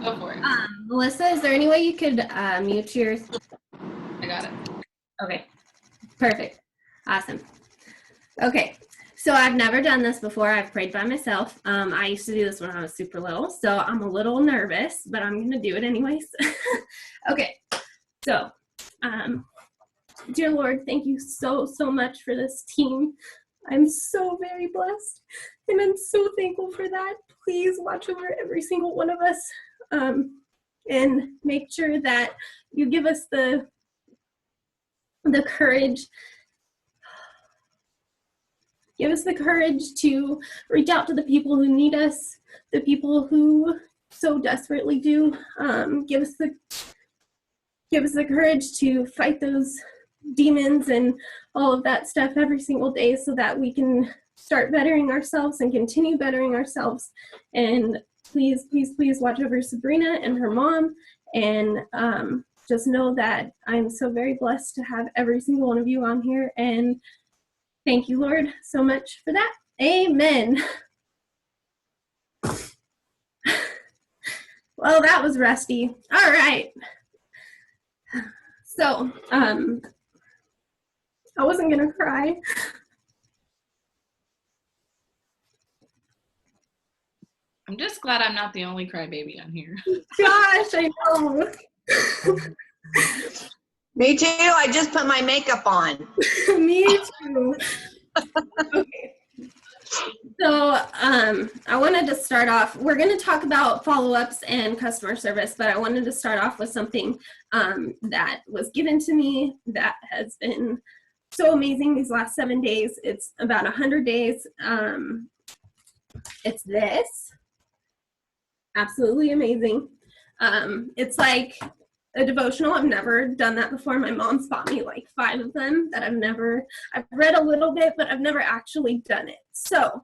Go for it. Melissa, is there any way you could mute your... I got it. Okay, perfect. Awesome. Okay, so I've never done this before. I've prayed by myself. I used to do this when I was super little, so I'm a little nervous, but I'm going to do it anyways. Okay, so dear Lord, thank you so much for this team. I'm so very blessed, and I'm so thankful for that. Please watch over every single one of us, and make sure that you give us the courage. Give us the courage to reach out to the people who need us, the people who so desperately do. Give us the courage to fight those demons and all of that stuff every single day so that we can start bettering ourselves and continue bettering ourselves. And please, please, please watch over Sabrina and her mom, and just know that I'm so very blessed to have every single one of you on here, and thank you, Lord, so much for that. Amen. Well, that was rusty. All right. So, I wasn't going to cry. I'm just glad I'm not the only crybaby on here. Gosh, I know. Me too. I just put my makeup on. Me too. Okay. So I wanted to start off, we're going to talk about follow-ups and customer service, but I wanted to start off with something that was given to me that has been so amazing these last 7 days. It's about 100 days. It's this. Absolutely amazing. It's like a devotional. I've never done that before. My mom's bought me like 5 of them that I've read a little bit, but I've never actually done it. So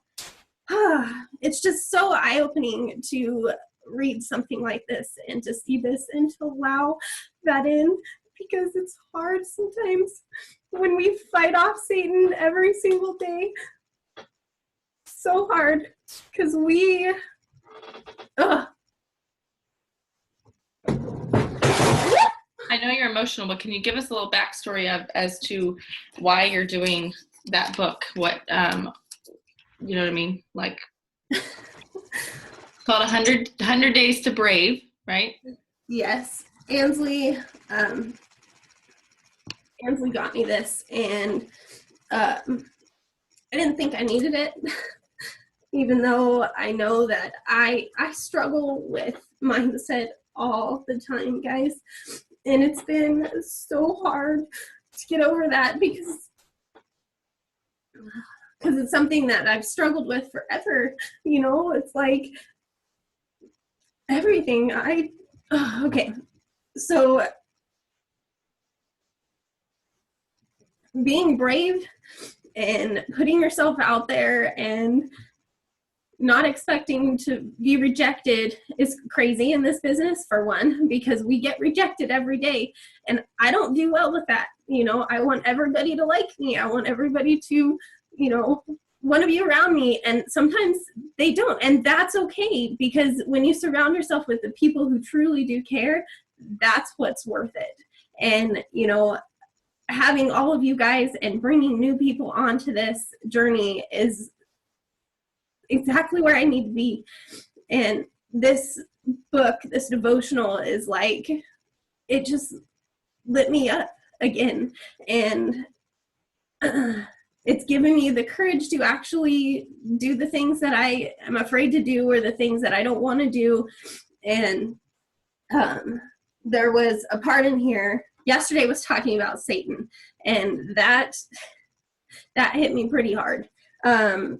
it's just so eye-opening to read something like this and to see this and to allow that in, because it's hard sometimes when we fight off Satan every single day. So hard because we, I know you're emotional, but can you give us a little backstory as to why you're doing that book? What, you know what I mean? Like, it's called 100 Days to Brave, right? Yes. Ansley got me this, and I didn't think I needed it, even though I know that I struggle with mindset all the time, guys. And it's been so hard to get over that because it's something that I've struggled with forever. You know, it's like everything. Okay. So being brave and putting yourself out there and not expecting to be rejected is crazy in this business, for one, because we get rejected every day, and I don't do well with that. You know, I want everybody to like me. I want everybody to, you know, want to be around me, and sometimes they don't, and that's okay, because when you surround yourself with the people who truly do care, that's what's worth it. And, you know, having all of you guys and bringing new people onto this journey is exactly where I need to be. And this book, this devotional, is like, it just lit me up again. And it's given me the courage to actually do the things that I am afraid to do, or the things that I don't want to do. And there was a part in here, yesterday was talking about Satan, and that hit me pretty hard.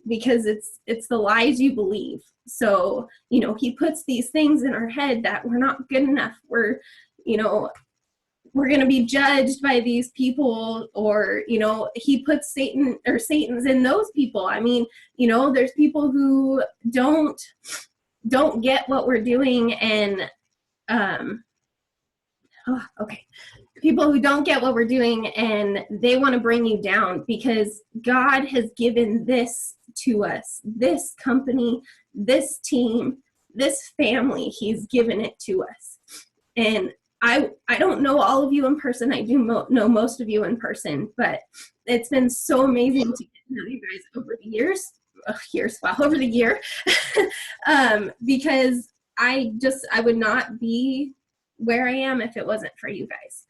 Because it's the lies you believe. So, you know, he puts these things in our head that we're not good enough. We're going to be judged by these people, or, you know, he puts Satan's in those people. I mean, you know, there's people who don't get what we're doing, and, people who don't get what we're doing, and they want to bring you down, because God has given this to us, this company, this team, this family, he's given it to us. And I don't know all of you in person. I do know most of you in person, but it's been so amazing to get to know you guys over the year, because I would not be where I am if it wasn't for you guys.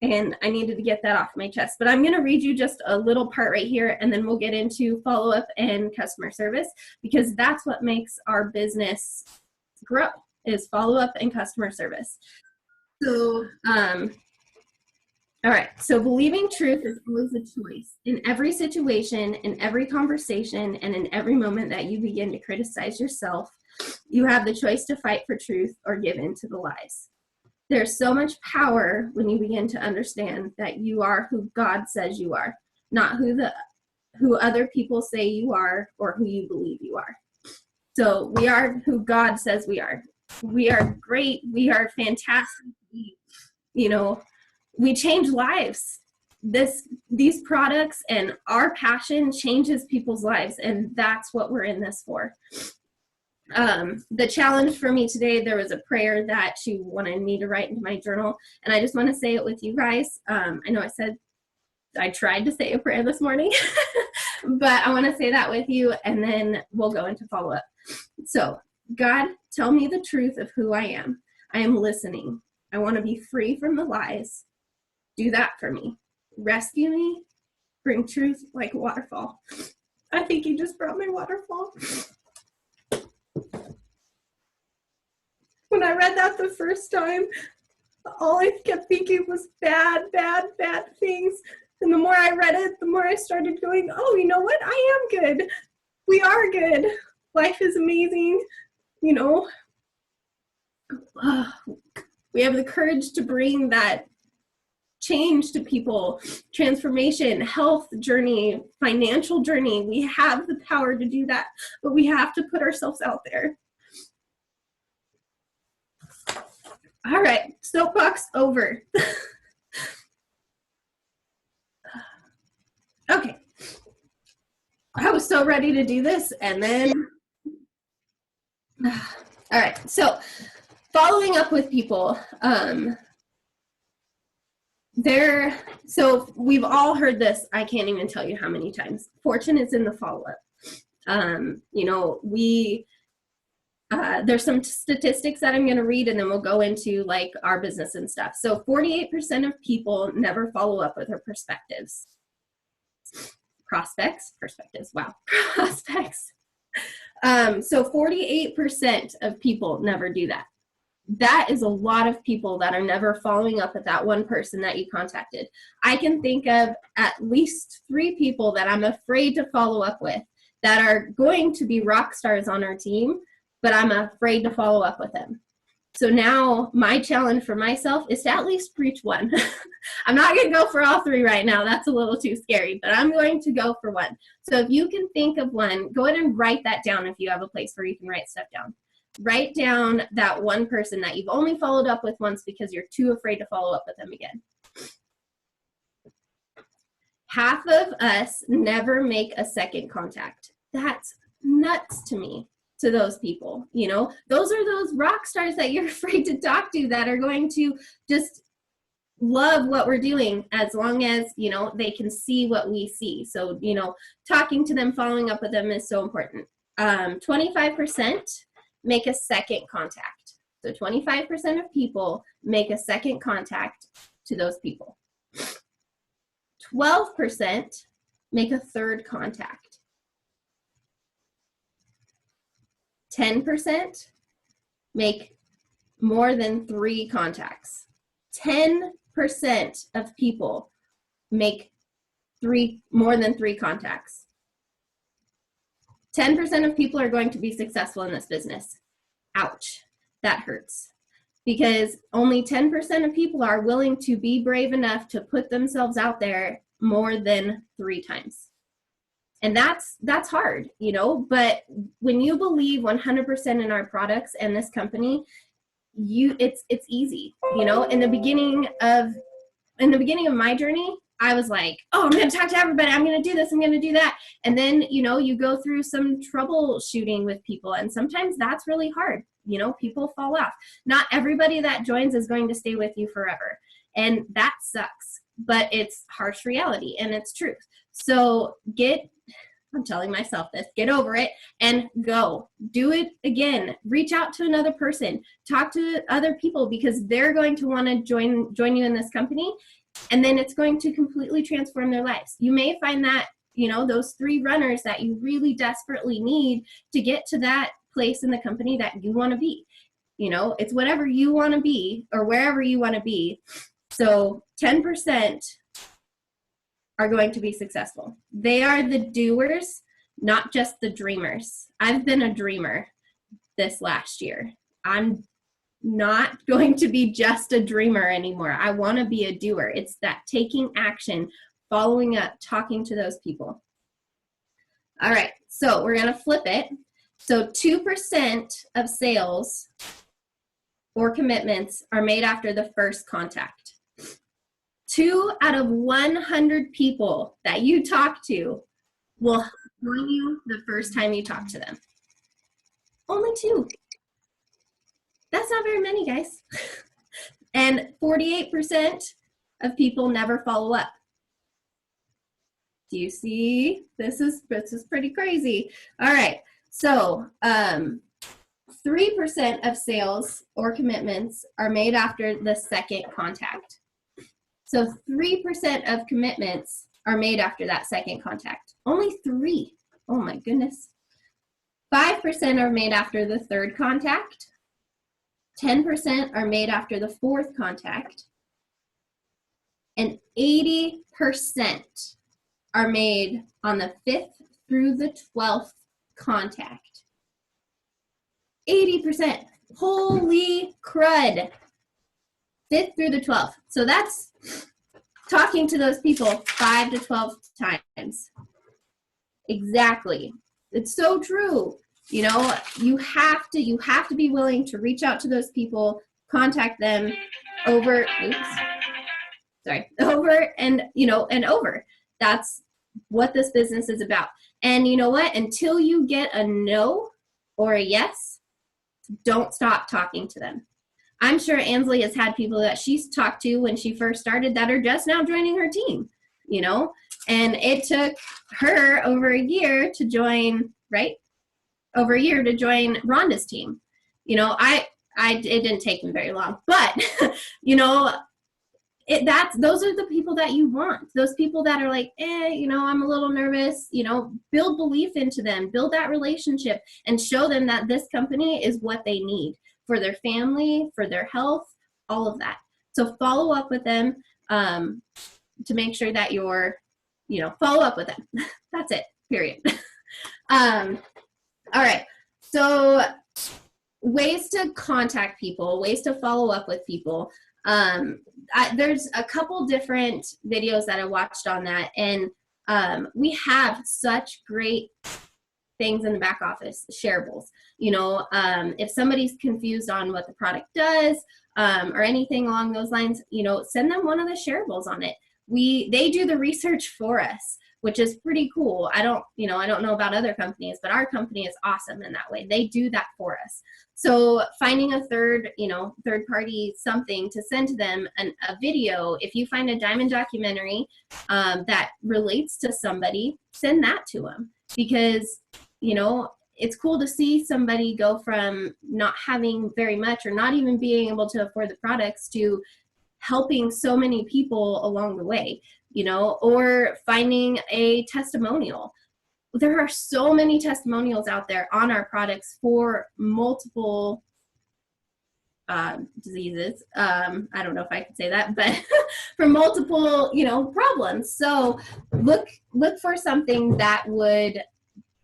And I needed to get that off my chest. But I'm going to read you just a little part right here, and then we'll get into follow-up and customer service, because that's what makes our business grow, is follow-up and customer service. So, all right. So believing truth is always a choice. In every situation, in every conversation, and in every moment that you begin to criticize yourself, you have the choice to fight for truth or give in to the lies. There's so much power when you begin to understand that you are who God says you are, not who other people say you are or who you believe you are. So we are who God says we are. We are great. We are fantastic. We change lives. These products and our passion changes people's lives, and that's what we're in this for. The challenge for me today, there was a prayer that she wanted me to write into my journal, and I just want to say it with you guys. I know I tried to say a prayer this morning, but I want to say that with you, and then we'll go into follow-up. So, God, tell me the truth of who I am. I am listening. I want to be free from the lies. Do that for me. Rescue me. Bring truth like a waterfall. I think he just brought my waterfall. When I read that the first time, all I kept thinking was bad things. And the more I read it, the more I started going, oh, you know what? I am good. We are good. Life is amazing. We have the courage to bring that change to people, transformation, health journey, financial journey. We have the power to do that, but we have to put ourselves out there. All right, soapbox over. Okay. I was so ready to do this, and then, all right, so following up with people, so we've all heard this, I can't even tell you how many times. Fortune is in the follow-up. There's some statistics that I'm going to read, and then we'll go into like our business and stuff. So 48% of people never follow up with their prospects. So 48% of people never do that. That is a lot of people that are never following up with that one person that you contacted. I can think of at least 3 people that I'm afraid to follow up with that are going to be rock stars on our team, but I'm afraid to follow up with them. So now my challenge for myself is to at least reach one. I'm not going to go for all 3 right now. That's a little too scary, but I'm going to go for one. So if you can think of one, go ahead and write that down if you have a place where you can write stuff down. Write down that one person that you've only followed up with once because you're too afraid to follow up with them again. Half of us never make a second contact. That's nuts to me. To those people, those are those rock stars that you're afraid to talk to that are going to just love what we're doing as long as, they can see what we see. So, talking to them, following up with them is so important. 25% make a second contact. So 25% of people make a second contact to those people. 12% make a third contact. 10% make more than 3 contacts. 10% of people make more than 3 contacts. 10% of people are going to be successful in this business. Ouch, that hurts. Because only 10% of people are willing to be brave enough to put themselves out there more than 3 times. And that's hard, but when you believe 100% in our products and this company, it's easy, in the beginning of my journey, I was like, oh, I'm going to talk to everybody. I'm going to do this. I'm going to do that. And then, you know, you go through some troubleshooting with people. And sometimes that's really hard. You know, people fall off. Not everybody that joins is going to stay with you forever. And that sucks. But it's harsh reality and it's truth. So I'm telling myself this, get over it and go. Do it again. Reach out to another person. Talk to other people because they're going to want to join you in this company. And then it's going to completely transform their lives. You may find that, you know, those 3 runners that you really desperately need to get to that place in the company that you want to be. You know, it's whatever you want to be or wherever you want to be. So 10% are going to be successful. They are the doers, not just the dreamers. I've been a dreamer this last year. I'm not going to be just a dreamer anymore. I want to be a doer. It's that taking action, following up, talking to those people. All right, so we're going to flip it. So 2% of sales or commitments are made after the first contact. 2 out of 100 people that you talk to will join you the first time you talk to them. Only 2. That's not very many, guys. And 48% of people never follow up. Do you see? This is pretty crazy. All right. So 3% of sales or commitments are made after the second contact. So 3% of commitments are made after that second contact. Only 3. Oh my goodness. 5% are made after the third contact. 10% are made after the fourth contact. And 80% are made on the 5th through the 12th contact. 80%. Holy crud. 5th through the 12th. So that's talking to those people 5 to 12 times. Exactly. It's so true. You know, you have to be willing to reach out to those people, contact them over and, you know, and over. That's what this business is about. And you know what? Until you get a no or a yes, don't stop talking to them. I'm sure Ansley has had people that she's talked to when she first started that are just now joining her team, you know, and it took her over a year to join, right? Over a year to join Rhonda's team. You know, it didn't take me very long, but you know, those are the people that you want. Those people that are like, you know, I'm a little nervous, you know, build belief into them, build that relationship and show them that this company is what they need for their family, for their health, all of that. So follow up with them to make sure that you're, you know, follow up with them. That's it, period. All right, so ways to contact people, ways to follow up with people. There's a couple different videos that I watched on that, and we have such great things in the back office, shareables. You know, if somebody's confused on what the product does or anything along those lines, you know, send them one of the shareables on it. They do the research for us, which is pretty cool. I don't know about other companies, but our company is awesome in that way. They do that for us. So finding a third party something to send to them, a video, if you find a diamond documentary that relates to somebody, send that to them, because, you know, it's cool to see somebody go from not having very much or not even being able to afford the products to helping so many people along the way, you know, or finding a testimonial. There are so many testimonials out there on our products for multiple diseases. I don't know if I could say that, but for multiple, you know, problems. So look for something that would,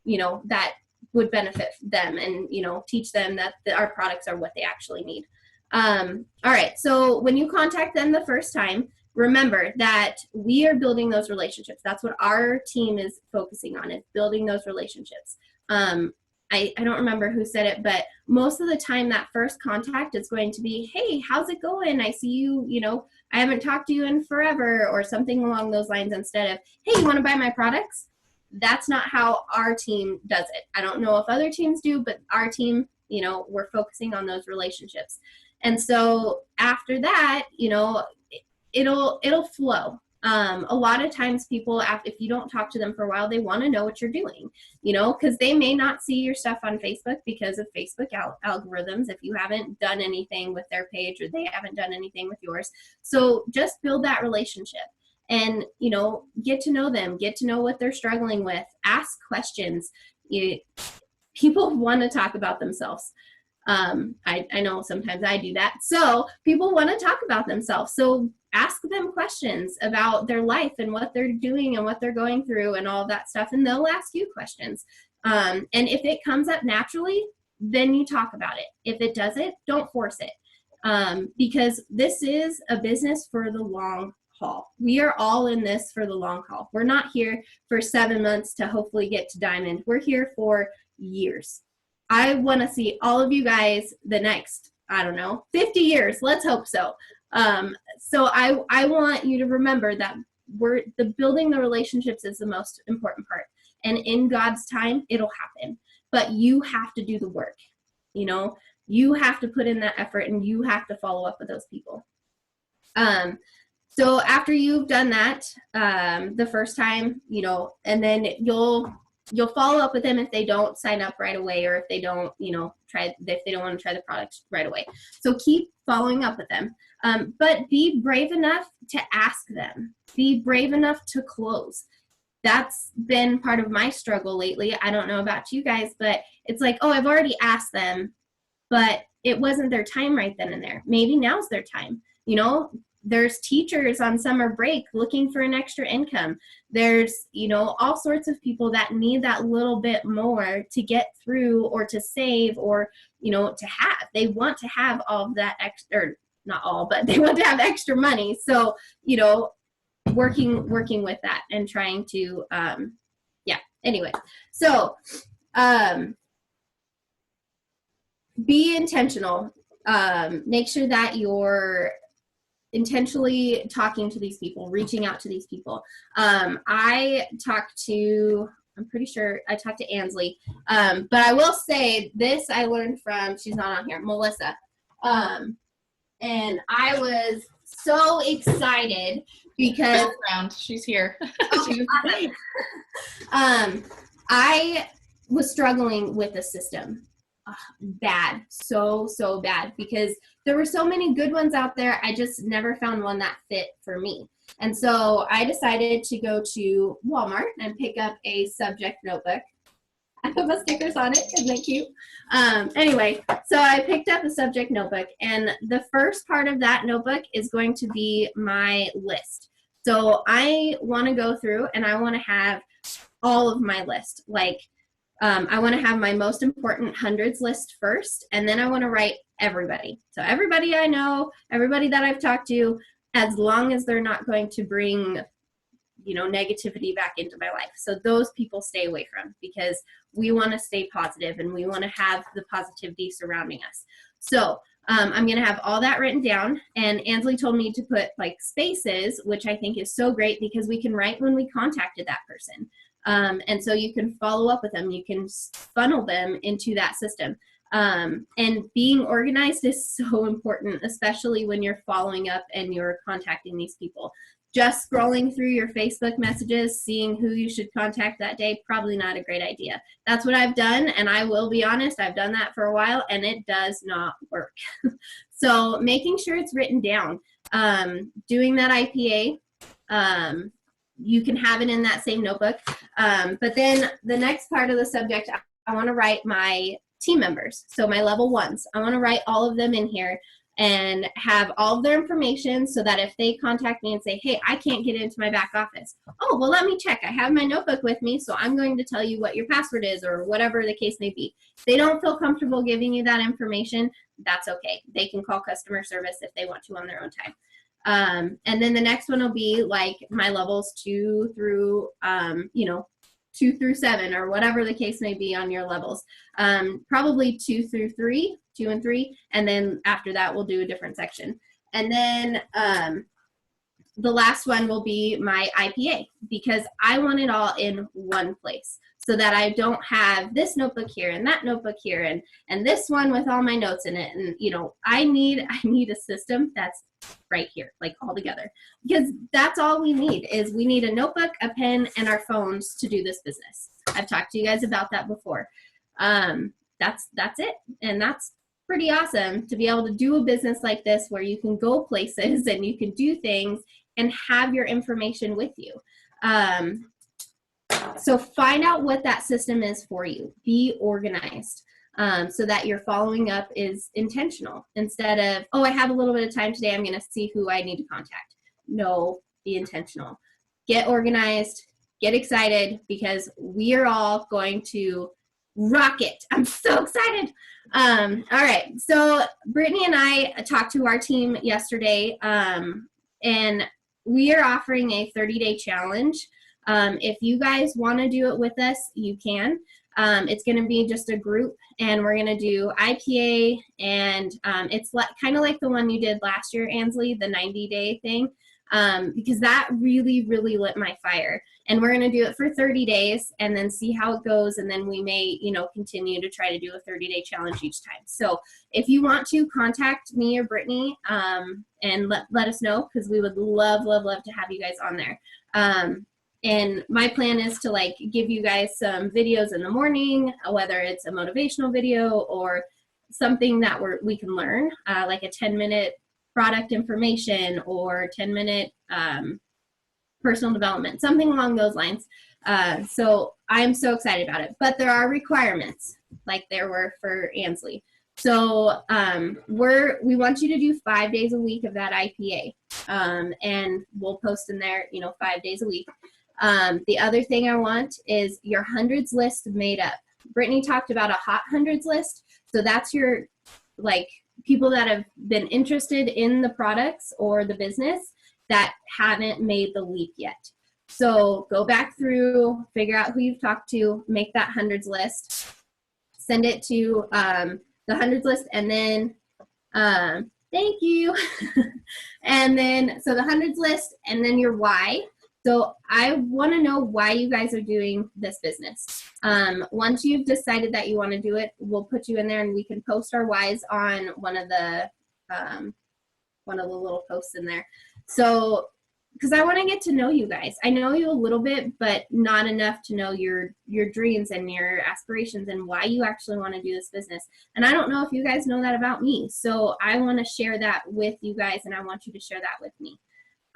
you know, that would benefit them and, you know, teach them that our products are what they actually need. All right. So when you contact them the first time, remember that we are building those relationships. That's what our team is focusing on, is building those relationships. I don't remember who said it, but most of the time that first contact is going to be, hey, how's it going? I see you, I haven't talked to you in forever, or something along those lines, instead of, hey, you want to buy my products? That's not how our team does it. I don't know if other teams do, but our team, we're focusing on those relationships. And so after that, it'll flow. A lot of times people, if you don't talk to them for a while, they want to know what you're doing, because they may not see your stuff on Facebook because of Facebook algorithms if you haven't done anything with their page or they haven't done anything with yours. So just build that relationship and, get to know them, get to know what they're struggling with, ask questions. People want to talk about themselves. I know sometimes I do that. So people want to talk about themselves. So ask them questions about their life and what they're doing and what they're going through and all that stuff. And they'll ask you questions. And if it comes up naturally, then you talk about it. If it doesn't, don't force it. Because this is a business for the long haul. We are all in this for the long haul. We're not here for 7 months to hopefully get to diamond. We're here for years. I want to see all of you guys the next, 50 years. Let's hope so. So I want you to remember that building the relationships is the most important part. And in God's time, it'll happen. But you have to do the work. You have to put in that effort and you have to follow up with those people. So after you've done that, the first time, and then you'll follow up with them if they don't sign up right away, or if they don't, if they don't want to try the product right away. So keep following up with them. But be brave enough to ask them. Be brave enough to close. That's been part of my struggle lately. I don't know about you guys, but it's like, oh, I've already asked them, but it wasn't their time right then and there. Maybe now's their time. There's teachers on summer break looking for an extra income. There's, all sorts of people that need that little bit more to get through or to save or, to have. They want to have all of that extra, not all, but they want to have extra money. So, working with that and trying to, anyway. So, be intentional. Make sure that you're intentionally talking to these people, reaching out to these people. I'm pretty sure I talked to Ansley, but I will say this I learned from, she's not on here, Melissa. And I was so excited because she's here. I was struggling with the system. Bad, so bad, because there were so many good ones out there. I just never found one that fit for me. And so I decided to go to Walmart and pick up a subject notebook. I put my stickers on it. Isn't it cute? Anyway, so I picked up a subject notebook, and the first part of that notebook is going to be my list. So I want to go through and I want to have all of my list. Like, I want to have my most important hundreds list first, and then I want to write everybody. So everybody I know, everybody that I've talked to, as long as they're not going to bring, negativity back into my life. So those people stay away from, because we want to stay positive and we want to have the positivity surrounding us. So I'm going to have all that written down, and Ansley told me to put like spaces, which I think is so great because we can write when we contacted that person. And so you can follow up with them. You can funnel them into that system. And being organized is so important, especially when you're following up and you're contacting these people. Just scrolling through your Facebook messages, seeing who you should contact that day, probably not a great idea. That's what I've done, and I will be honest, I've done that for a while, and it does not work. So making sure it's written down. Doing that IPA, you can have it in that same notebook. But then the next part of the subject, I want to write my team members. So my level ones, I want to write all of them in here and have all of their information so that if they contact me and say, hey, I can't get into my back office. Oh, well, let me check. I have my notebook with me, so I'm going to tell you what your password is or whatever the case may be. If they don't feel comfortable giving you that information, that's okay. They can call customer service if they want to on their own time. And then the next one will be like my levels 2 through, 2 through 7, or whatever the case may be on your levels. Probably 2 through 3, 2 and 3, and then after that we'll do a different section. And then the last one will be my IPA, because I want it all in one place so that I don't have this notebook here and that notebook here and this one with all my notes in it. And, you know, I need a system that's right here, like all together, because that's all we need is we need a notebook, a pen, and our phones to do this business. I've talked to you guys about that before. That's it. And that's pretty awesome to be able to do a business like this where you can go places and you can do things and have your information with you. So find out what that system is for you. Be organized so that your following up is intentional instead of, oh, I have a little bit of time today, I'm going to see who I need to contact. No, be intentional. Get organized, get excited, because we are all going to rock it. I'm so excited. All right. So Brittany and I talked to our team yesterday, and we are offering a 30-day challenge. If you guys want to do it with us, you can. It's going to be just a group, and we're going to do IPA, and it's kind of like the one you did last year, Ansley, the 90-day thing, because that really, really lit my fire. And we're going to do it for 30 days and then see how it goes, and then we may, you know, continue to try to do a 30-day challenge each time. So if you want to, contact me or Brittany and let us know, because we would love, love, love to have you guys on there. And my plan is to like give you guys some videos in the morning, whether it's a motivational video or something that we can learn, like a 10-minute product information or 10-minute personal development, something along those lines. So I'm so excited about it. But there are requirements, like there were for Ansley. So we want you to do 5 days a week of that IPA, and we'll post in there, you know, 5 days a week. The other thing I want is your hundreds list made up. Brittany talked about a hot hundreds list. So that's your, like, people that have been interested in the products or the business that haven't made the leap yet. So go back through, figure out who you've talked to, make that hundreds list, send it to the hundreds list, and then thank you. And then, so the hundreds list, and then your why. So I want to know why you guys are doing this business. Once you've decided that you want to do it, we'll put you in there and we can post our whys on one of the little posts in there. So, because I want to get to know you guys. I know you a little bit, but not enough to know your dreams and your aspirations and why you actually want to do this business. And I don't know if you guys know that about me. So I want to share that with you guys, and I want you to share that with me.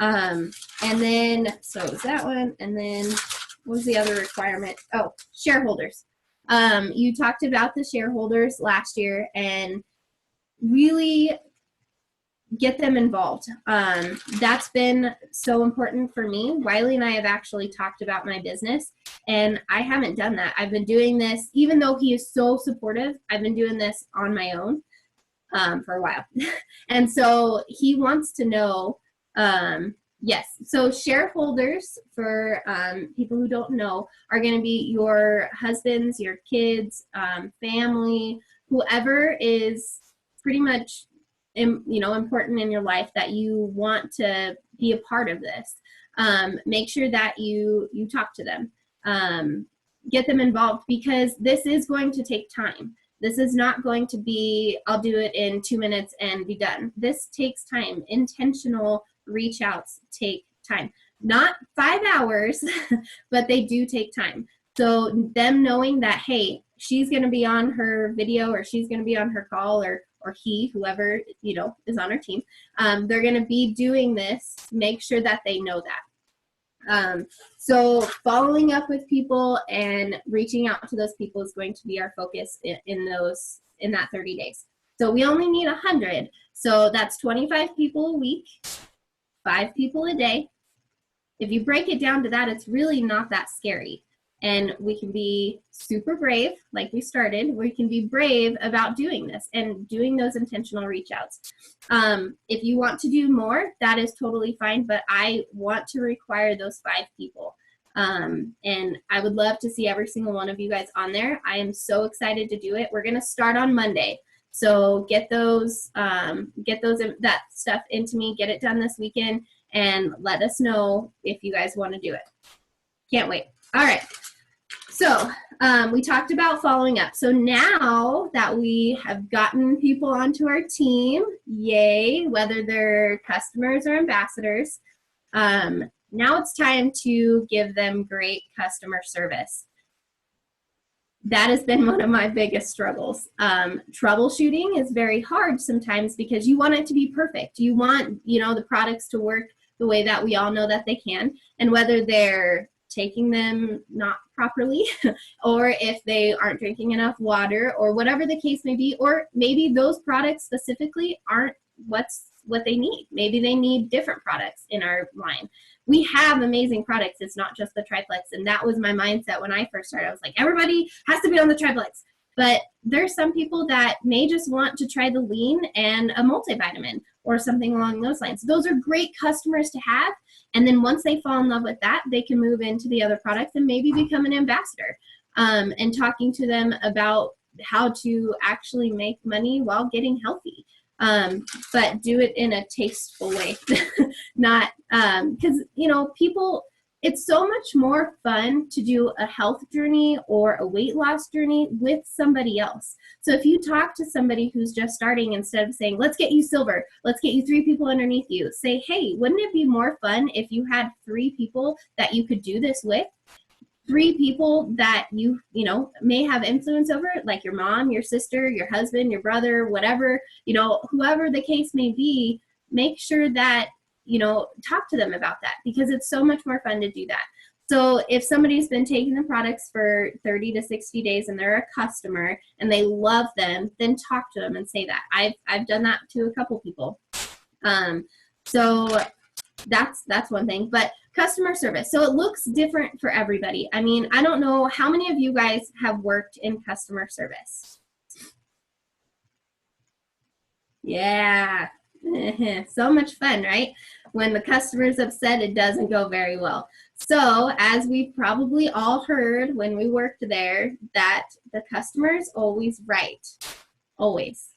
And then, so is that one, and then what was the other requirement? Oh, shareholders. You talked about the shareholders last year, and really get them involved. That's been so important for me. Wiley and I have actually talked about my business, and I haven't done that. I've been doing this, even though he is so supportive, I've been doing this on my own for a while. And so he wants to know, yes, so shareholders, for people who don't know, are going to be your husbands, your kids, family, whoever is pretty much important in your life that you want to be a part of this. Make sure that you talk to them, get them involved, because this is going to take time. This is not going to be, I'll do it in 2 minutes and be done. This takes time. Intentional reach outs take time. Not 5 hours, but they do take time. So them knowing that, hey, she's going to be on her video, or she's going to be on her call, or he, whoever, is on our team, they're going to be doing this. Make sure that they know that. So following up with people and reaching out to those people is going to be our focus in that 30 days. So we only need 100. So that's 25 people a week, 5 people a day. If you break it down to that, it's really not that scary. And we can be super brave, like we started. We can be brave about doing this and doing those intentional reach outs. If you want to do more, that is totally fine, but I want to require those 5 people. And I would love to see every single one of you guys on there. I am so excited to do it. We're going to start on Monday. So get that stuff into me, get it done this weekend, and let us know if you guys want to do it. Can't wait. All right. So we talked about following up. So now that we have gotten people onto our team, yay, whether they're customers or ambassadors, now it's time to give them great customer service. That has been one of my biggest struggles. Troubleshooting is very hard sometimes because you want it to be perfect. You want, the products to work the way that we all know that they can, and whether they're taking them not properly or if they aren't drinking enough water or whatever the case may be, or maybe those products specifically aren't what they need. Maybe they need different products in our line. We have amazing products. It's not just the triplex. And that was my mindset when I first started. I was like, everybody has to be on the triplex. But there's some people that may just want to try the lean and a multivitamin or something along those lines. Those are great customers to have. And then once they fall in love with that, they can move into the other products and maybe become an ambassador. And talking to them about how to actually make money while getting healthy. But do it in a tasteful way. Not, because, people, it's so much more fun to do a health journey or a weight loss journey with somebody else. So if you talk to somebody who's just starting, instead of saying, let's get you silver, let's get you 3 people underneath you, say, hey, wouldn't it be more fun if you had 3 people that you could do this with? 3 people that you may have influence over, like your mom, your sister, your husband, your brother, whatever, whoever the case may be. Make sure that, talk to them about that, because it's so much more fun to do that. So if somebody's been taking the products for 30 to 60 days and they're a customer and they love them, then talk to them and say that. I've done that to a couple people. So that's one thing. But customer service. So it looks different for everybody. I mean, I don't know how many of you guys have worked in customer service. Yeah. So much fun, right? When the customer's upset, it doesn't go very well. So as we've probably all heard when we worked there, that the customer's always right. Always.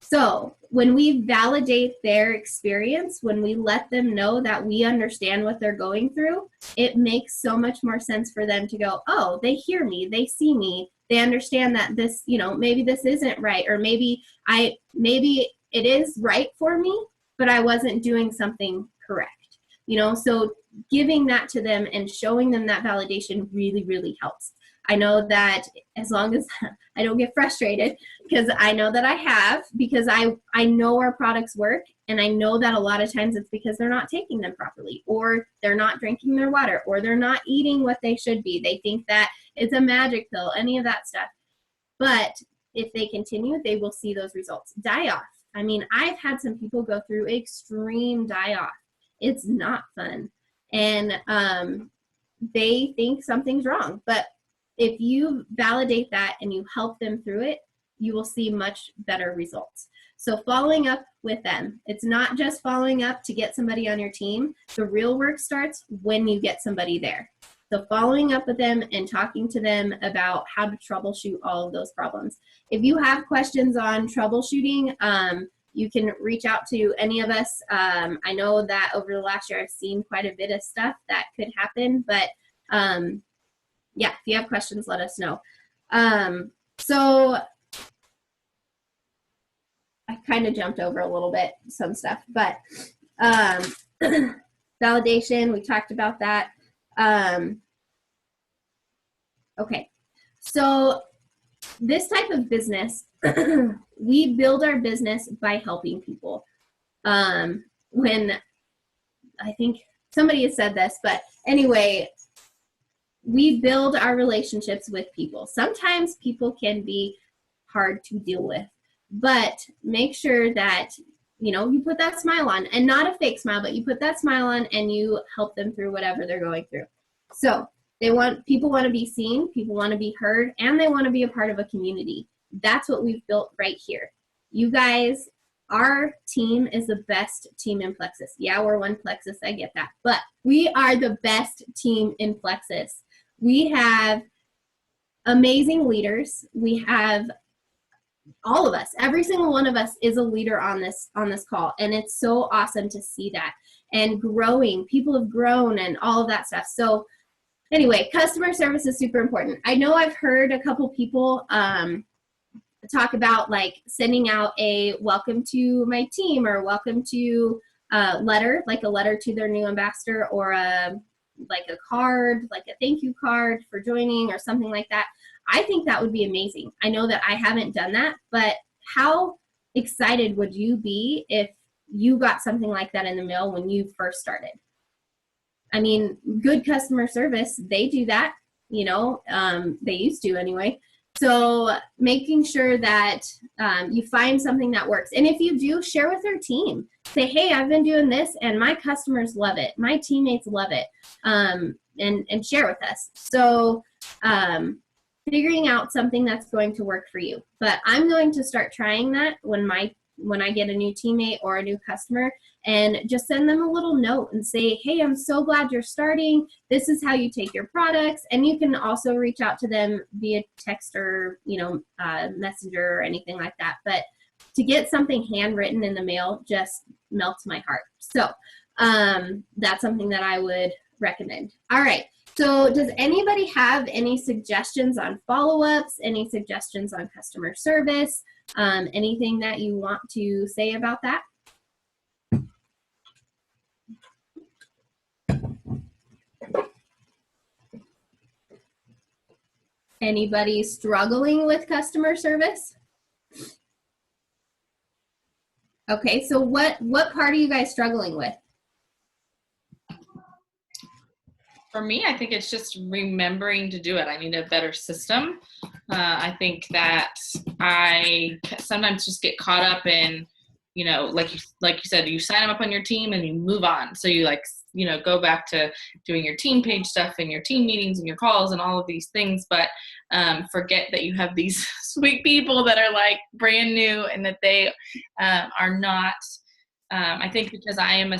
So when we validate their experience, when we let them know that we understand what they're going through, it makes so much more sense for them to go, oh, they hear me, they see me, they understand that this, maybe this isn't right, or maybe it is right for me, but I wasn't doing something correct. So giving that to them and showing them that validation really, really helps. I know that as long as I don't get frustrated, because I know that I have, because I know our products work, and I know that a lot of times it's because they're not taking them properly, or they're not drinking their water, or they're not eating what they should be. They think that it's a magic pill, any of that stuff. But if they continue, they will see those results. Die-off. I mean, I've had some people go through extreme die-off. It's not fun. And they think something's wrong. But if you validate that and you help them through it, you will see much better results. So following up with them, it's not just following up to get somebody on your team. The real work starts when you get somebody there. So following up with them and talking to them about how to troubleshoot all of those problems. If you have questions on troubleshooting, you can reach out to any of us. I know that over the last year, I've seen quite a bit of stuff that could happen, but yeah, if you have questions, let us know. So I kind of jumped over a little bit, some stuff, but validation, we talked about that. Okay, so this type of business, we build our business by helping people. When I think somebody has said this, but anyway, we build our relationships with people. Sometimes people can be hard to deal with, but make sure that, you put that smile on, and not a fake smile, but you put that smile on and you help them through whatever they're going through. So people want to be seen, people want to be heard, and they want to be a part of a community. That's what we've built right here. You guys Our team is the best team in Plexus. Yeah, we're one Plexus, I get that. But we are the best team in Plexus. We have amazing leaders. We have all of us, every single one of us is a leader on this call. And it's so awesome to see that. And growing, people have grown and all of that stuff. So anyway, customer service is super important. I know I've heard a couple people talk about like sending out a welcome to my team or welcome to letter, like a letter to their new ambassador, or like a card, like a thank you card for joining or something like that. I think that would be amazing. I know that I haven't done that, but how excited would you be if you got something like that in the mail when you first started? I mean, good customer service, they do that, you know, they used to anyway. So making sure that you find something that works. And if you do, share with your team. Say, hey, I've been doing this and my customers love it. My teammates love it. And share with us. So figuring out something that's going to work for you. But I'm going to start trying that when I get a new teammate or a new customer, and just send them a little note and say, hey, I'm so glad you're starting. This is how you take your products. And you can also reach out to them via text or, you know, messenger or anything like that. But to get something handwritten in the mail just melts my heart. So that's something that I would recommend. All right. So does anybody have any suggestions on follow-ups, any suggestions on customer service, anything that you want to say about that? Anybody struggling with customer service? Okay, so what part are you guys struggling with? For me, I think it's just remembering to do it. I need a better system. I think that I sometimes just get caught up in, you know, like you said, you sign them up on your team and you move on. So you go back to doing your team page stuff and your team meetings and your calls and all of these things, but forget that you have these sweet people that are like brand new and that they are not. I think because I am a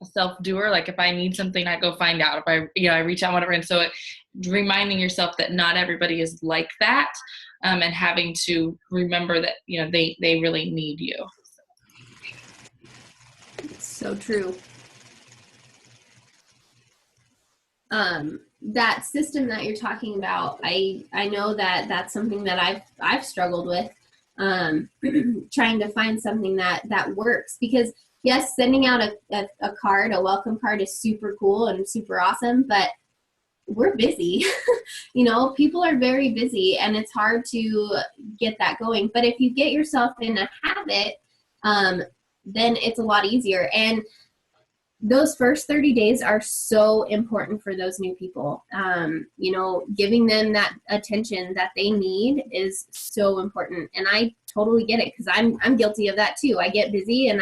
self-doer, like if I need something, I go find out. If I reach out, whatever. And so reminding yourself that not everybody is like that, and having to remember that, you know, they really need you. So true. That system that you're talking about, I know that that's something that I've struggled with, trying to find something that works, because yes, sending out a card, a welcome card is super cool and super awesome, but we're busy. You know, people are very busy and it's hard to get that going. But if you get yourself in a habit, then it's a lot easier. And those first 30 days are so important for those new people. You know, giving them that attention that they need is so important. And I totally get it, because I'm guilty of that too. I get busy and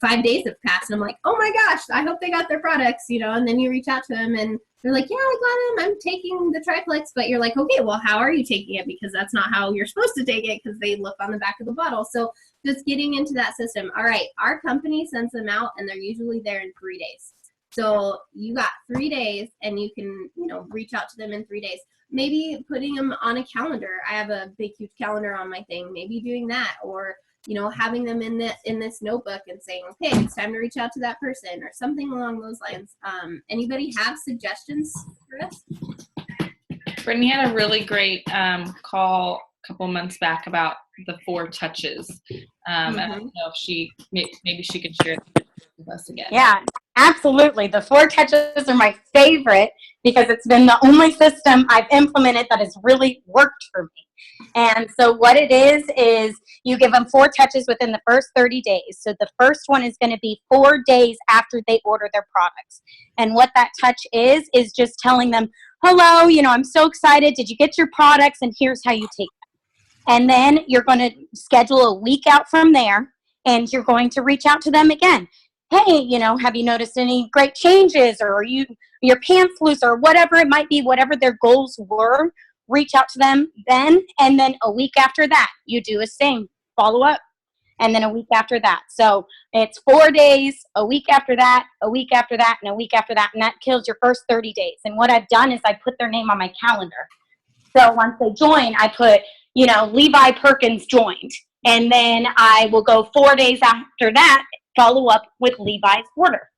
5 days have passed and I'm like, oh my gosh, I hope they got their products, you know, and then you reach out to them and they're like, yeah, I got them. I'm taking the triplex. But you're like, okay, well, how are you taking it? Because that's not how you're supposed to take it, because they look on the back of the bottle. So just getting into that system. All right, our company sends them out and they're usually there in 3 days. So you got 3 days and you can, you know, reach out to them in 3 days. Maybe putting them on a calendar. I have a big, huge calendar on my thing. Maybe doing that, or you know, having them in this notebook and saying, okay, it's time to reach out to that person, or something along those lines. Anybody have suggestions for us? Brittany had a really great call a couple months back about the 4 touches. And I don't know if maybe she could share it with us again. Yeah, absolutely. The 4 touches are my favorite because it's been the only system I've implemented that has really worked for me. And so what it is you give them 4 touches within the first 30 days. So the first one is going to be 4 days after they order their products. And what that touch is just telling them, hello, you know, I'm so excited. Did you get your products? And here's how you take them. And then you're going to schedule a week out from there, and you're going to reach out to them again. Hey, you know, have you noticed any great changes, or are your pants loose, or whatever it might be, whatever their goals were, reach out to them then. And then a week after that, you do the same. follow up, and then a week after that. So it's 4 days, a week after that, a week after that, and a week after that, and that kills your first 30 days. And what I've done is I put their name on my calendar. So once they join, I put, Levi Perkins joined. And then I will go 4 days after that, follow up with Levi's order,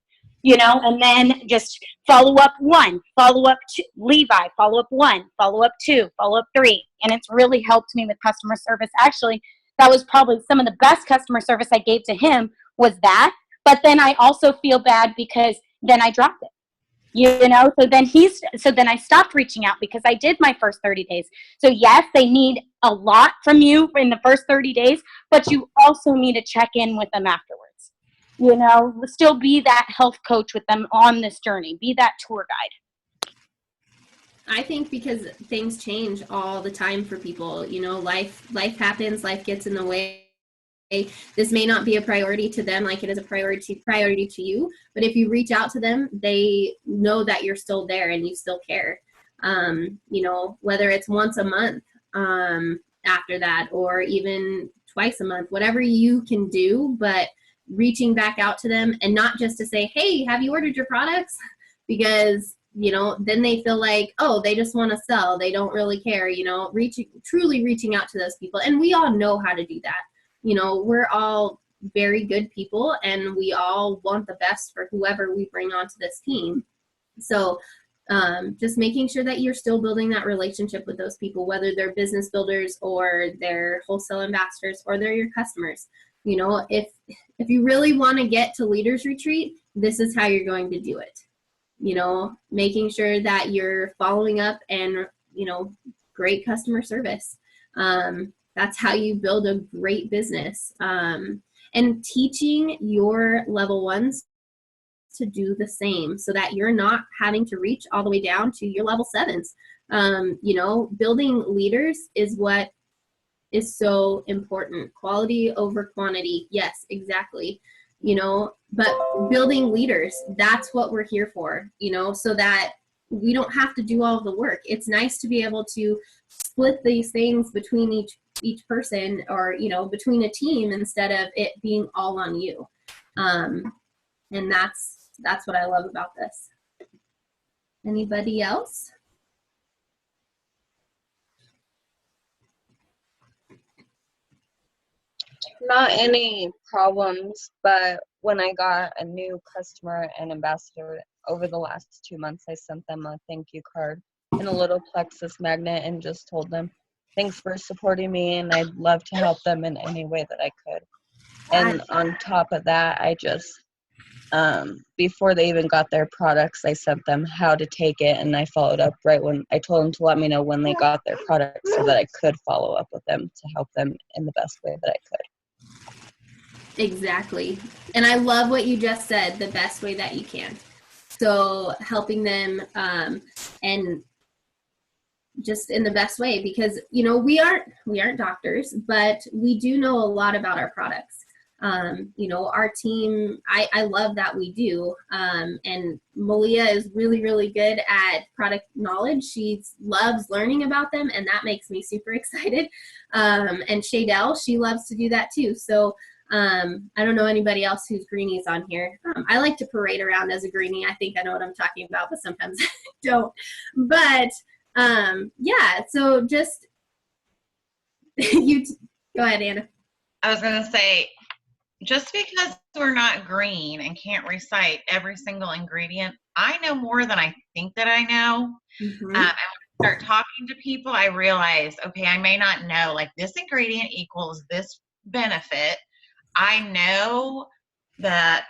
and then just follow up 1, follow up 2, Levi, follow up 1, follow up 2, follow up 3. And it's really helped me with customer service. Actually, that was probably some of the best customer service I gave to him was that. But then I also feel bad because then I dropped it. So then I stopped reaching out because I did my first 30 days. So yes, they need a lot from you in the first 30 days, but you also need to check in with them afterwards. Still be that health coach with them on this journey. Be that tour guide. I think because things change all the time for people, life happens, life gets in the way. This may not be a priority to them like it is a priority to you, but if you reach out to them, they know that you're still there and you still care. Whether it's once a month after that, or even twice a month, whatever you can do, but reaching back out to them, and not just to say, hey, have you ordered your products? Because then they feel like, oh, they just want to sell, they don't really care. Truly reaching out to those people, and we all know how to do that. We're all very good people, and we all want the best for whoever we bring onto this team. So just making sure that you're still building that relationship with those people, whether they're business builders or they're wholesale ambassadors or they're your customers. If you really want to get to Leaders Retreat, this is how you're going to do it. Making sure that you're following up and, great customer service. That's how you build a great business. And teaching your level ones to do the same so that you're not having to reach all the way down to your level 7s. Building leaders is what is so important. Quality over quantity. Yes, exactly. But building leaders, that's what we're here for, so that we don't have to do all of the work. It's nice to be able to split these things between each person, or, between a team, instead of it being all on you. And that's what I love about this. Anybody else? Not any problems, but when I got a new customer and ambassador over the last 2 months, I sent them a thank you card and a little plexus magnet and just told them, thanks for supporting me, and I'd love to help them in any way that I could. And on top of that, I just, before they even got their products, I sent them how to take it, and I followed up right when I told them to let me know when they got their products so that I could follow up with them to help them in the best way that I could. Exactly. And I love what you just said, the best way that you can. So helping them and just in the best way, because we aren't doctors, but we do know a lot about our products. Our team, I love that we do. And Malia is really, really good at product knowledge. She loves learning about them, and that makes me super excited. And Shadell, she loves to do that too. So I don't know anybody else who's greenies on here. I like to parade around as a greenie. I think I know what I'm talking about, but sometimes I don't. But yeah, so just go ahead, Anna. I was going to say, just because we're not green and can't recite every single ingredient, I know more than I think that I know. And when I start talking to people, I realize, okay, I may not know, like, this ingredient equals this benefit. I know that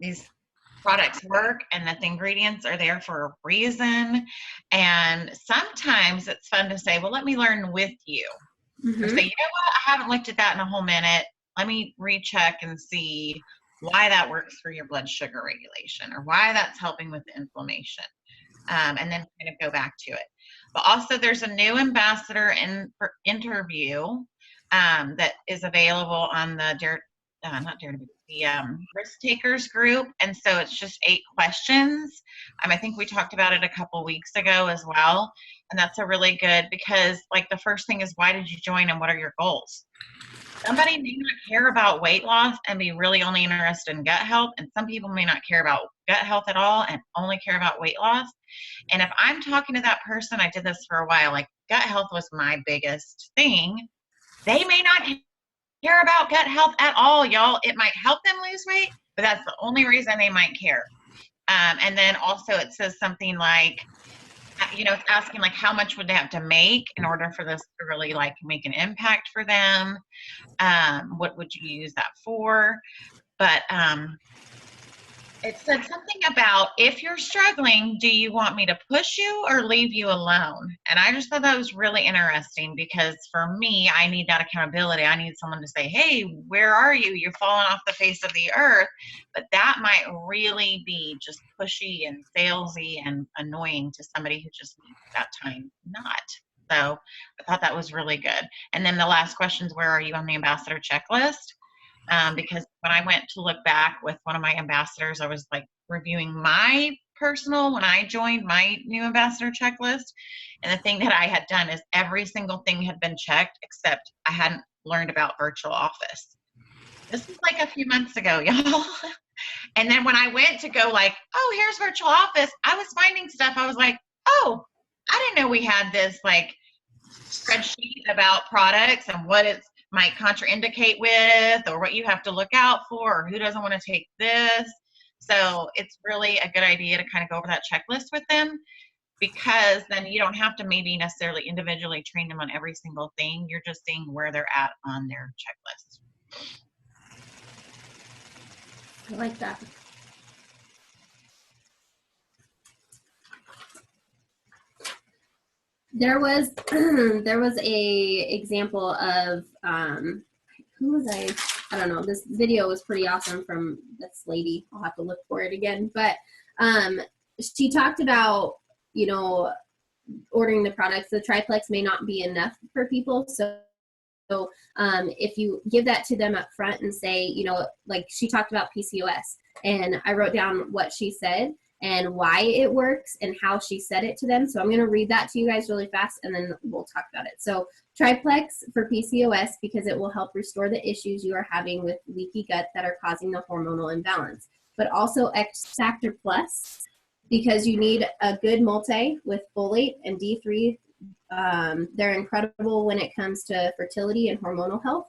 these products work and that the ingredients are there for a reason. And sometimes it's fun to say, well, let me learn with you. Or say, you know what, I haven't looked at that in a whole minute. Let me recheck and see why that works for your blood sugar regulation, or why that's helping with the inflammation. And then kind of go back to it. But also there's a new ambassador interview that is available on the risk takers group. And so it's just 8 questions. I think we talked about it a couple weeks ago as well. And that's a really good, because like the first thing is, why did you join and what are your goals? somebody may not care about weight loss and be really only interested in gut health, and some people may not care about gut health at all and only care about weight loss. And if I'm talking to that person, I did this for a while, like gut health was my biggest thing. They may not care about gut health at all, y'all. It might help them lose weight, but that's the only reason they might care. And then also it says something like, it's asking like how much would they have to make in order for this to really like make an impact for them. What would you use that for? But it said something about, if you're struggling, do you want me to push you or leave you alone? And I just thought that was really interesting, because for me, I need that accountability. I need someone to say, hey, where are you? You're falling off the face of the earth. But that might really be just pushy and salesy and annoying to somebody who just needs that time not. So I thought that was really good. And then the last question is, where are you on the ambassador checklist? Because when I went to look back with one of my ambassadors, I was like reviewing my personal, when I joined my new ambassador checklist. And the thing that I had done is every single thing had been checked, except I hadn't learned about virtual office. This was like a few months ago, y'all. And then when I went to go like, oh, here's virtual office, I was finding stuff. I was like, oh, I didn't know we had this like spreadsheet about products and what it's might contraindicate with, or what you have to look out for, or who doesn't want to take this. So it's really a good idea to kind of go over that checklist with them, because then you don't have to maybe necessarily individually train them on every single thing. You're just seeing where they're at on their checklist. I like that. There was a example of who was I don't know. This video was pretty awesome from this lady. I'll have to look for it again. But she talked about, ordering the products. The triplex may not be enough for people. So if you give that to them up front and say, like she talked about PCOS, and I wrote down what she said and why it works and how she said it to them. So I'm going to read that to you guys really fast, and then we'll talk about it. So triplex for PCOS, because it will help restore the issues you are having with leaky gut that are causing the hormonal imbalance. But also X Factor Plus, because you need a good multi with folate and D3. They're incredible when it comes to fertility and hormonal health.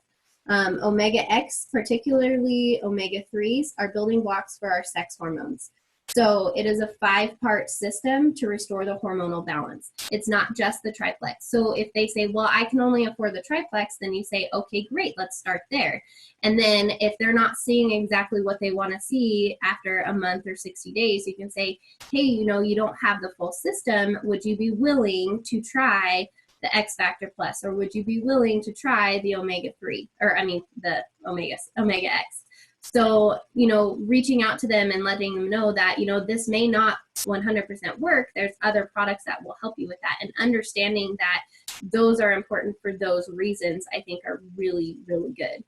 Omega X, particularly omega 3s, are building blocks for our sex hormones. So it is a 5-part system to restore the hormonal balance. It's not just the triplex. So if they say, well, I can only afford the triplex, then you say, okay, great, let's start there. And then if they're not seeing exactly what they want to see after a month or 60 days, you can say, hey, you don't have the full system. Would you be willing to try the X Factor Plus? Or would you be willing to try the omega 3, the omega X? So, reaching out to them and letting them know that, this may not 100% work. There's other products that will help you with that, and understanding that those are important for those reasons, I think are really, really good.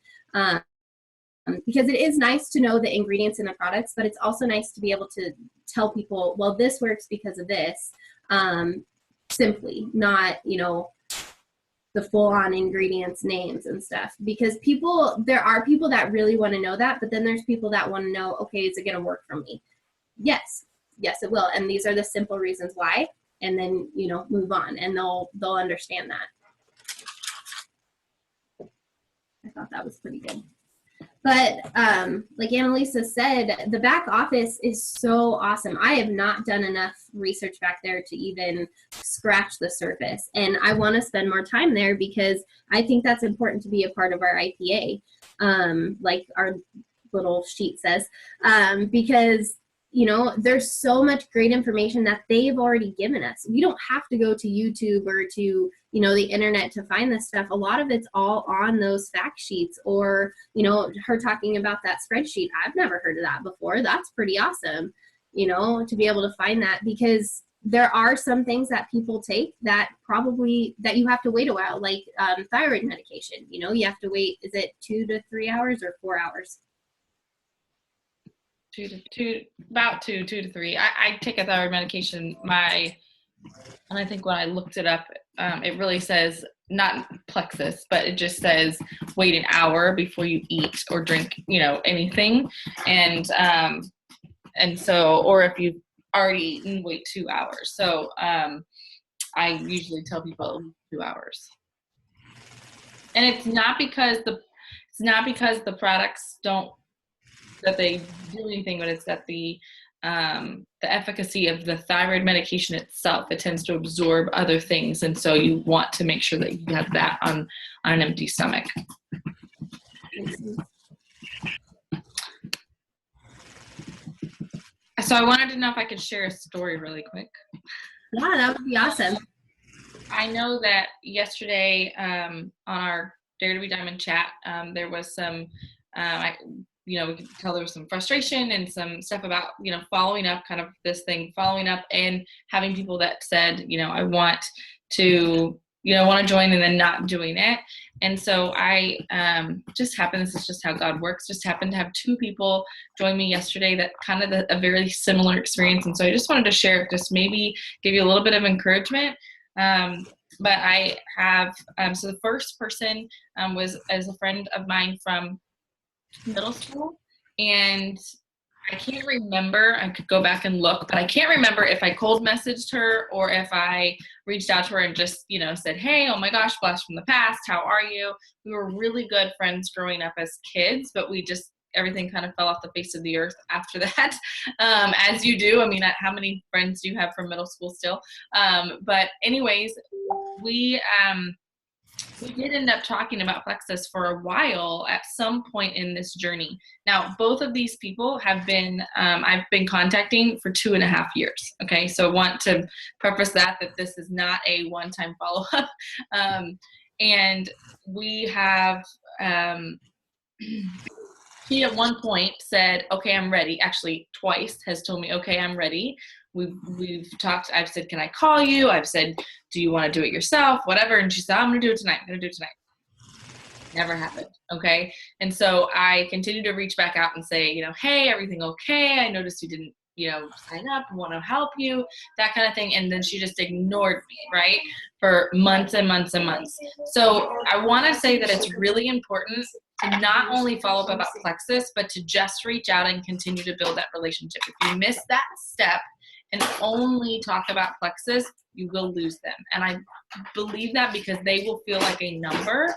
Because it is nice to know the ingredients in the products, but it's also nice to be able to tell people, well, this works because of this, simply, not, the full-on ingredients names and stuff, because there are people that really want to know that, but then there's people that want to know, okay, is it going to work for me? Yes, it will. And these are the simple reasons why, and then, move on, and they'll understand that. I thought that was pretty good. But like Annalisa said, the back office is so awesome. I have not done enough research back there to even scratch the surface. And I want to spend more time there, because I think that's important to be a part of our IPA, like our little sheet says, because there's so much great information that they've already given us. We don't have to go to YouTube or to, the internet to find this stuff. A lot of it's all on those fact sheets, or, her talking about that spreadsheet. I've never heard of that before. That's pretty awesome, to be able to find that, because there are some things that people take that you have to wait a while, like thyroid medication. You have to wait, is it 2 to 3 hours or 4 hours? About two to three. I take a thyroid medication. My And I think when I looked it up, it really says not plexus, but it just says wait an hour before you eat or drink, anything. And so, or if you've already eaten, wait 2 hours. So I usually tell people 2 hours. And it's not because the products that they do anything, but it's that the efficacy of the thyroid medication itself, it tends to absorb other things. And so you want to make sure that you have that on an empty stomach. So I wanted to know if I could share a story really quick. Yeah, that would be awesome. I know that yesterday on our Dare to Be Diamond chat, there was some, we could tell there was some frustration and some stuff about, following up, kind of this thing, following up and having people that said, I want to join and then not doing it. And so I this is just how God works, just happened to have 2 people join me yesterday that kind of a very similar experience. And so I just wanted to share, just maybe give you a little bit of encouragement. But I have, so the first person was as a friend of mine from middle school, and I can't remember, I could go back and look, but I can't remember if I cold messaged her or if I reached out to her and just, said, hey, oh my gosh, blast from the past, how are you? We were really good friends growing up as kids, but everything kind of fell off the face of the earth after that, as you do. I mean, how many friends do you have from middle school still? But anyways, we did end up talking about plexus for a while at some point in this journey. Now, both of these people have been, I've been contacting for 2.5 years. Okay. So I want to preface that this is not a one-time follow-up. And we have, he at one point said, okay, I'm ready. Actually, twice has told me, okay, I'm ready. We've talked. I've said, can I call you? I've said, do you want to do it yourself? Whatever. And she said, I'm going to do it tonight. Never happened. Okay. And so I continued to reach back out and say, hey, everything okay? I noticed you didn't, sign up, want to help you, that kind of thing. And then she just ignored me, right? For months and months and months. So I want to say that it's really important to not only follow up about plexus, but to just reach out and continue to build that relationship. If you miss that step and only talk about plexus, you will lose them. And I believe that because they will feel like a number,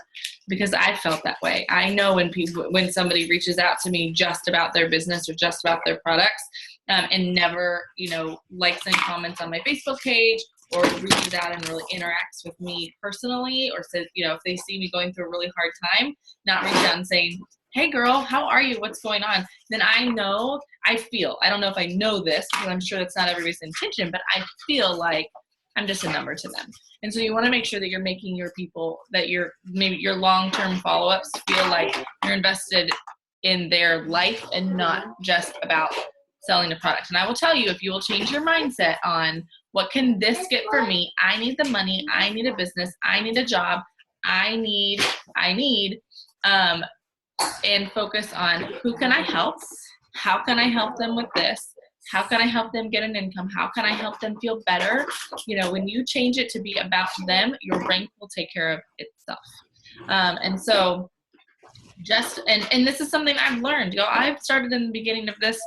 because I felt that way. I know when somebody reaches out to me just about their business or just about their products, and never, likes and comments on my Facebook page or reaches out and really interacts with me personally, or says, if they see me going through a really hard time, not reach out and saying, hey girl, how are you? What's going on? Then I know, I don't know if I know this, because I'm sure that's not everybody's intention, but I feel like I'm just a number to them. And so you want to make sure that you're making your people, that maybe your long-term follow-ups feel like you're invested in their life and not just about selling a product. And I will tell you, if you will change your mindset on what can this get for me? I need the money. I need a business. I need a job. I need, and focus on who can I help? How can I help them with this? How can I help them get an income? How can I help them feel better? When you change it to be about them, your rank will take care of itself. And so and this is something I've learned. I've started in the beginning of this,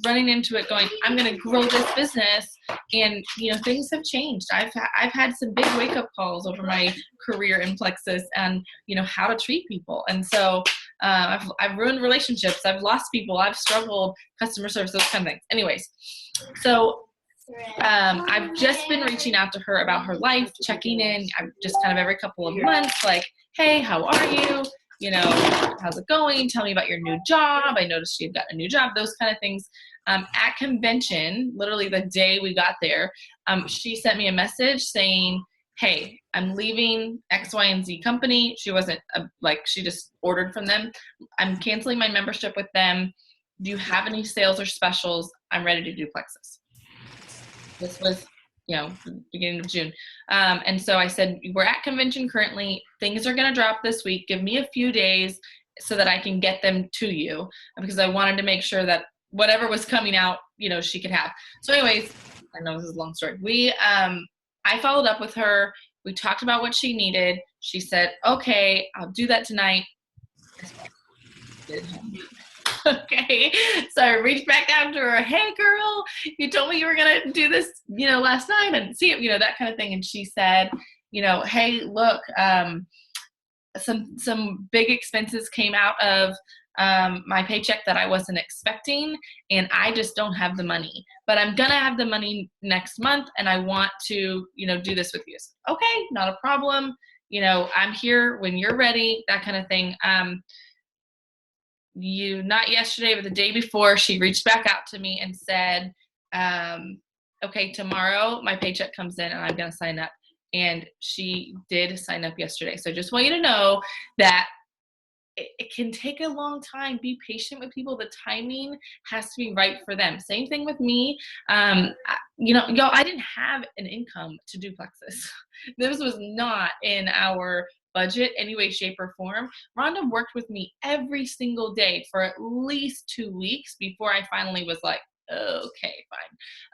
running into it going, I'm going to grow this business. And, things have changed. I've had some big wake up calls over my career in plexus and, how to treat people. And so I've ruined relationships. I've lost people. I've struggled, customer service, those kind of things. Anyways, so I've just been reaching out to her about her life, checking in. I'm just kind of every couple of months, like, hey, how are you? How's it going? Tell me about your new job. I noticed you had gotten a new job, those kind of things. At convention, literally the day we got there, she sent me a message saying, hey, I'm leaving X, Y, and Z company. She wasn't she just ordered from them. I'm canceling my membership with them. Do you have any sales or specials? I'm ready to do plexus. This was, beginning of June. And so I said, we're at convention currently. Things are going to drop this week. Give me a few days so that I can get them to you, because I wanted to make sure that whatever was coming out, she could have. So anyways, I know this is a long story. I followed up with her. We talked about what she needed. She said, okay, I'll do that tonight. Okay. So I reached back out to her. Hey girl, you told me you were going to do this, last night and see it, that kind of thing. And she said, hey, look, some big expenses came out of my paycheck that I wasn't expecting, and I just don't have the money, but I'm gonna have the money next month, and I want to, do this with you. So, okay, not a problem. I'm here when you're ready, that kind of thing. Not yesterday, but the day before, she reached back out to me and said, okay, tomorrow my paycheck comes in and I'm gonna sign up. And she did sign up yesterday. So just want you to know that it can take a long time. Be patient with people. The timing has to be right for them. Same thing with me. Y'all, I didn't have an income to do Plexus. This was not in our budget any way, shape, or form. Rhonda worked with me every single day for at least 2 weeks before I finally was like, okay,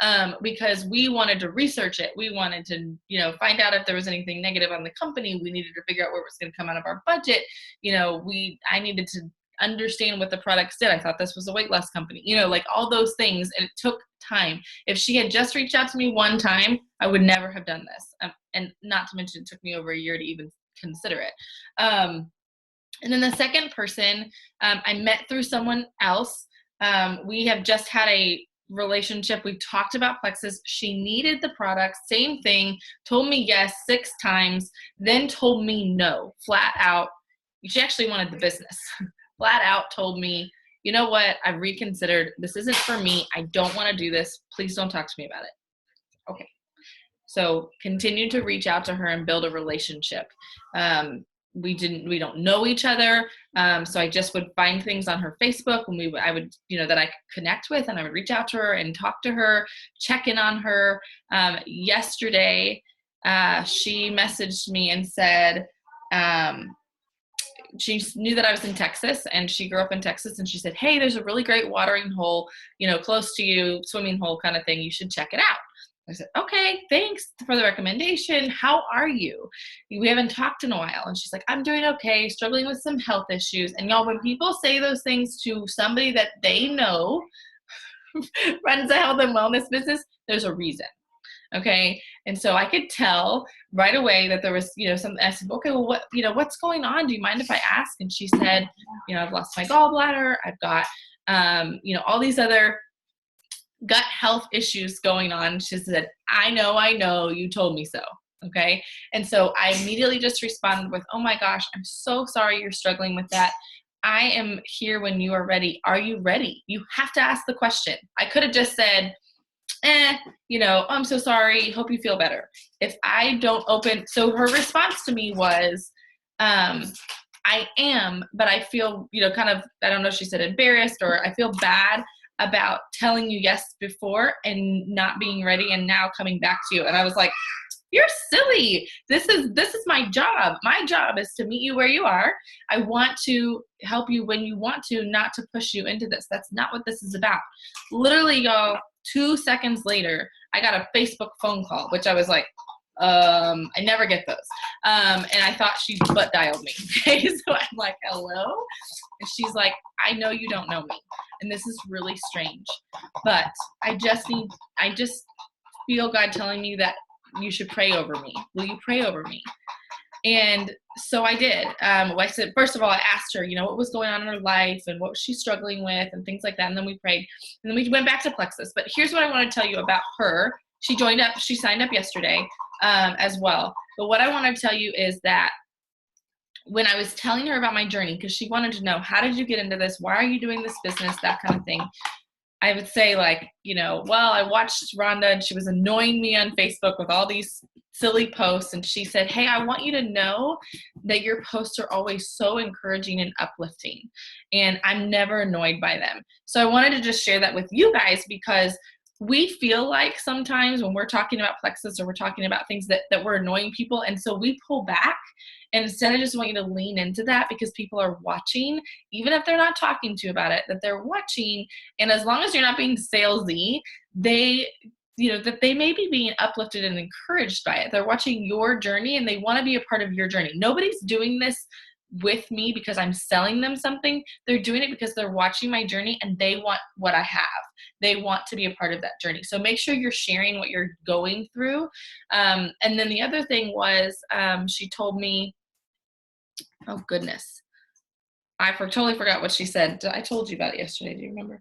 fine. Because we wanted to research it. We wanted to, find out if there was anything negative on the company. We needed to figure out where it was going to come out of our budget. I needed to understand what the products did. I thought this was a weight loss company, like all those things. And it took time. If she had just reached out to me one time, I would never have done this. And not to mention, it took me over a year to even consider it. And then the second person I met through someone else. We have just had a relationship. We talked about Plexus. She needed the product, same thing, told me yes 6 times, then told me no, flat out. She actually wanted the business. Flat out told me, you know what, I've reconsidered. This isn't for me. I don't want to do this. Please don't talk to me about it. Okay. So continue to reach out to her and build a relationship. We don't know each other. So I just would find things on her Facebook and I would, that I could connect with, and I would reach out to her and talk to her, check in on her. Yesterday, she messaged me and said, she knew that I was in Texas, and she grew up in Texas, and she said, hey, there's a really great watering hole, close to you, swimming hole kind of thing. You should check it out. I said, okay, thanks for the recommendation. How are you? We haven't talked in a while. And she's like, I'm doing okay, struggling with some health issues. And y'all, when people say those things to somebody that they know runs a health and wellness business, there's a reason. Okay. And so I could tell right away that there was, some, I said, okay, well, what's going on? Do you mind if I ask? And she said, I've lost my gallbladder. I've got, all these other gut health issues going on. She said, I know, you told me so. Okay. And so I immediately just responded with, oh my gosh, I'm so sorry you're struggling with that. I am here when you are ready. Are you ready? You have to ask the question. I could have just said, I'm so sorry. Hope you feel better. If I don't open, so her response to me was, I am, but I feel, kind of, I don't know if she said embarrassed, or I feel bad about telling you yes before and not being ready and now coming back to you. And I was like, you're silly. This is my job. My job is to meet you where you are. I want to help you when you want to, not to push you into this. That's not what this is about. Literally, y'all, 2 seconds later, I got a Facebook phone call, which I was like, I never get those. And I thought she butt dialed me. Okay, so I'm like, hello? And she's like, I know you don't know me. And this is really strange, but I just feel God telling me that you should pray over me. Will you pray over me? And so I did. I said, first of all, I asked her, what was going on in her life and what was she struggling with and things like that. And then we prayed, and then we went back to Plexus. But here's what I want to tell you about her. She signed up yesterday as well. But what I want to tell you is that when I was telling her about my journey, because she wanted to know, how did you get into this? Why are you doing this business? That kind of thing. I would say like, well, I watched Rhonda and she was annoying me on Facebook with all these silly posts. And she said, hey, I want you to know that your posts are always so encouraging and uplifting. And I'm never annoyed by them. So I wanted to just share that with you guys, because we feel like sometimes when we're talking about Plexus or we're talking about things that we're annoying people. And so we pull back. And instead, I just want you to lean into that, because people are watching, even if they're not talking to you about it, that they're watching. And as long as you're not being salesy, they that they may be being uplifted and encouraged by it. They're watching your journey and they want to be a part of your journey. Nobody's doing this with me because I'm selling them something. They're doing it because they're watching my journey and they want what I have. They want to be a part of that journey. So make sure you're sharing what you're going through. And then the other thing was, she told me, oh goodness, I totally forgot what she said. I told you about it yesterday. Do you remember?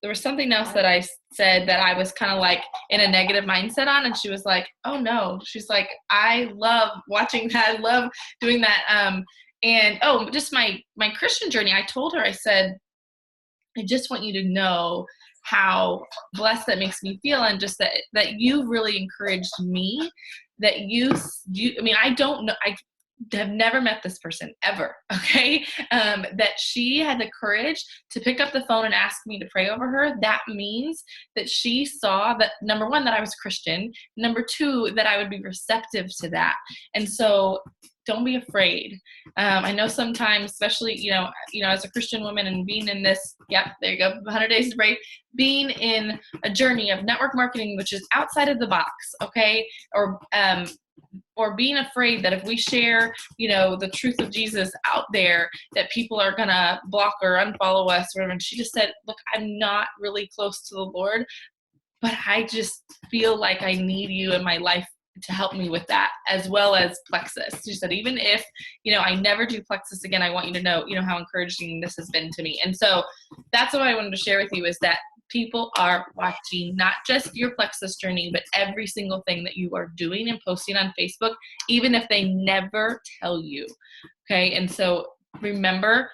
There was something else that I said that I was kind of like in a negative mindset on, and she was like, oh no. She's like, I love watching that. I love doing that. And just my Christian journey. I told her, I said, I just want you to know how blessed that makes me feel, and just that you really encouraged me, that I don't know, I have never met this person ever, okay? That she had the courage to pick up the phone and ask me to pray over her. That means that she saw that, number one, that I was Christian, number two, that I would be receptive to that. And so don't be afraid. I know sometimes, especially, as a Christian woman and being in this, there you go, 100 Days to Brave, being in a journey of network marketing, which is outside of the box, okay? Or being afraid that if we share, the truth of Jesus out there, that people are going to block or unfollow us or whatever. And she just said, look, I'm not really close to the Lord, but I just feel like I need you in my life to help me with that, as well as Plexus. She said, even if, I never do Plexus again, I want you to know, how encouraging this has been to me. And so that's what I wanted to share with you, is that people are watching not just your Plexus journey, but every single thing that you are doing and posting on Facebook, even if they never tell you. Okay. And so remember,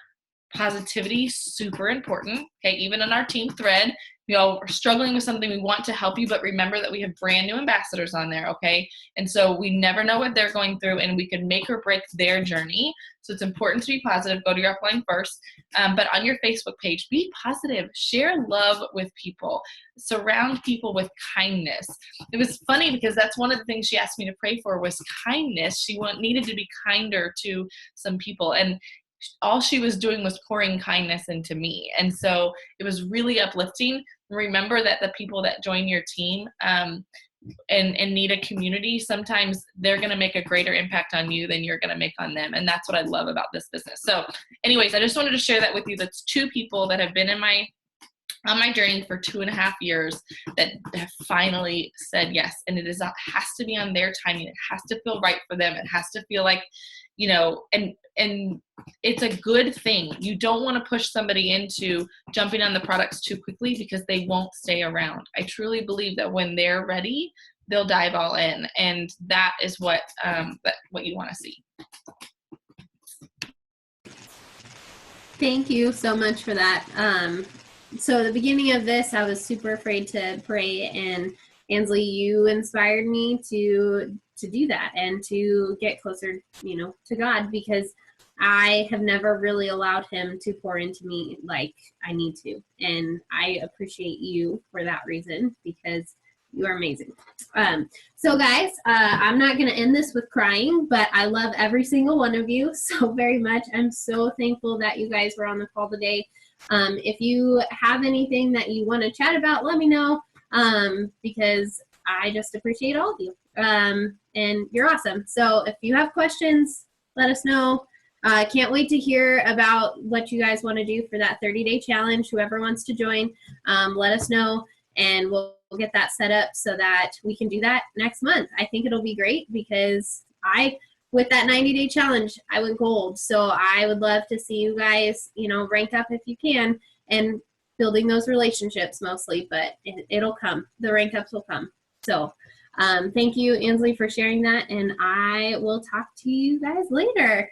positivity, super important. Okay. Even in our team thread, we all are struggling with something. We want to help you, but remember that we have brand new ambassadors on there. Okay. And so we never know what they're going through, and we can make or break their journey. So it's important to be positive. Go to your upline first. But on your Facebook page, be positive. Share love with people. Surround people with kindness. It was funny because that's one of the things she asked me to pray for, was kindness. She needed to be kinder to some people. And all she was doing was pouring kindness into me. And so it was really uplifting. Remember that the people that join your team and need a community, sometimes they're going to make a greater impact on you than you're going to make on them. And that's what I love about this business. So anyways, I just wanted to share that with you. That's two people that have been on my journey for 2.5 years that have finally said yes. And it has to be on their timing. It has to feel right for them. It has to feel like, and it's a good thing. You don't want to push somebody into jumping on the products too quickly, because they won't stay around. I truly believe that when they're ready, they'll dive all in. And that is what you want to see. Thank you so much for that. So at the beginning of this, I was super afraid to pray, and Ansley, you inspired me to do that and to get closer, to God, because I have never really allowed him to pour into me like I need to. And I appreciate you for that reason, because you are amazing. So guys, I'm not going to end this with crying, but I love every single one of you so very much. I'm so thankful that you guys were on the call today. If you have anything that you want to chat about, let me know, because I just appreciate all of you. And you're awesome. So if you have questions, let us know. I can't wait to hear about what you guys want to do for that 30-day challenge. Whoever wants to join, let us know, and we'll get that set up so that we can do that next month. I think it'll be great, because with that 90-day challenge, I went gold. So I would love to see you guys, rank up if you can, and building those relationships mostly, but it'll come. The rank ups will come. So thank you, Ansley, for sharing that, and I will talk to you guys later.